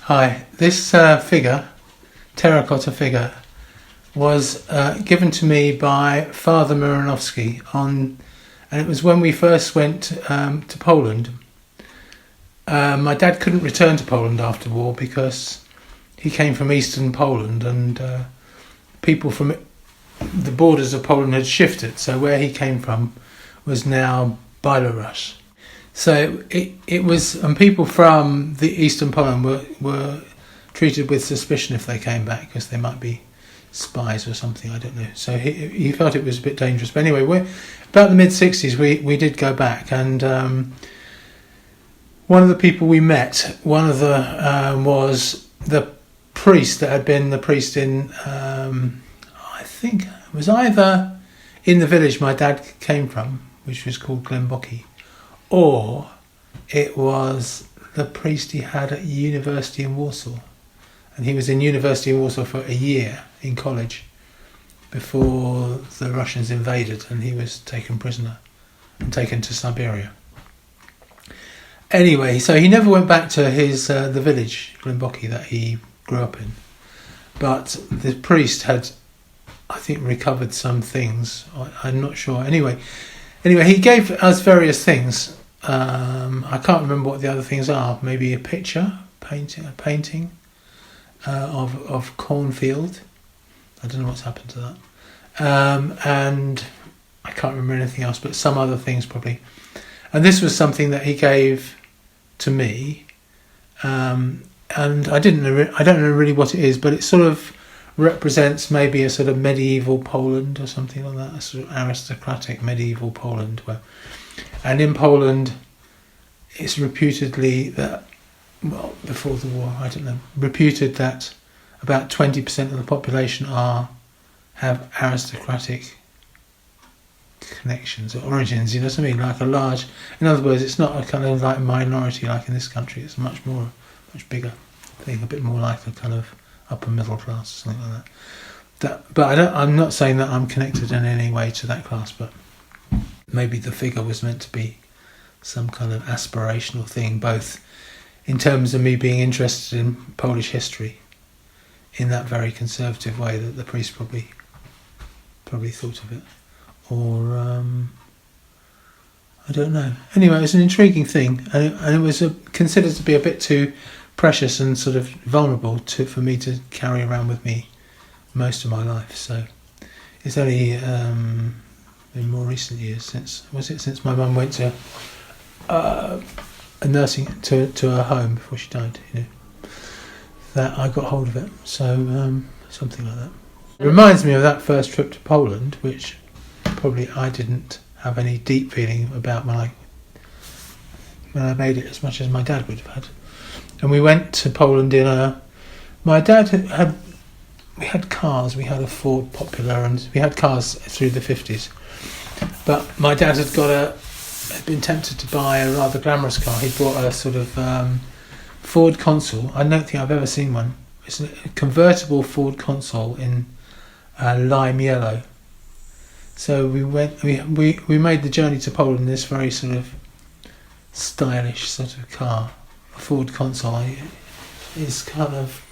Hi, this figure, terracotta figure, was given to me by Father Miranowski and it was when we first went to Poland. My dad couldn't return to Poland after the war because he came from eastern Poland and people from the borders of Poland had shifted, so where he came from was now Belarus. So it was, and people from the eastern Poland were treated with suspicion if they came back because they might be spies or something, I don't know. So he felt it was a bit dangerous. But anyway, about the mid-60s we did go back, and one of the people we met, was the priest that had been the priest in, I think it was either in the village my dad came from, which was called Glenbocky, or it was the priest he had at university in Warsaw. And he was in university in Warsaw for a year in college before the Russians invaded, and he was taken prisoner and taken to Siberia. Anyway, so he never went back to his the village, Glenbocky, that he grew up in. But the priest had, I think, recovered some things. I'm not sure. Anyway, he gave us various things. I can't remember what the other things are. Maybe a picture, a painting of cornfield. I don't know what's happened to that. And I can't remember anything else, but some other things probably. And this was something that he gave to me. And I don't know really what it is, but it sort of represents maybe a sort of medieval Poland or something like that, a sort of aristocratic medieval Poland. And in Poland, it's reputedly that, well, before the war, I don't know, reputed that about 20% of the population have aristocratic connections or origins, you know what I mean? Like a large, in other words, it's not a kind of like minority like in this country, it's a much bigger thing, a bit more like a kind of upper middle class or something like that. But I'm not saying that I'm connected in any way to that class, but maybe the figure was meant to be some kind of aspirational thing, both in terms of me being interested in Polish history in that very conservative way that the priest probably thought of it, or I don't know. Anyway, it was an intriguing thing, and it was considered to be a bit too precious and sort of vulnerable for me to carry around with me most of my life. So it's only in more recent years, since my mum went to a nursing to her home before she died, you know, that I got hold of it. So something like that. It reminds me of that first trip to Poland, which probably I didn't have any deep feeling about when I made it as much as my dad would have had. And we went to Poland my dad we had cars, we had a Ford Popular, and we had cars through the 50s. But my dad had been tempted to buy a rather glamorous car. He bought a sort of Ford Consul. I don't think I've ever seen one. It's a convertible Ford Consul in lime yellow. So we made the journey to Poland in this very sort of stylish sort of car. A Ford Consul is kind of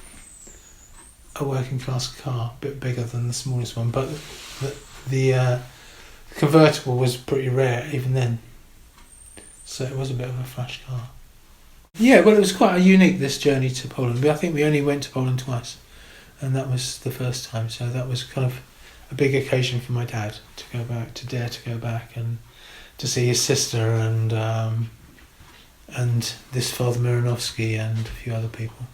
a working class car, a bit bigger than the smallest one, but the convertible was pretty rare even then. So it was a bit of a flash car. Yeah, well, it was quite unique, this journey to Poland. I think we only went to Poland twice, and that was the first time. So that was kind of a big occasion for my dad to go back, to dare to go back and to see his sister and this Father Miranowski and a few other people.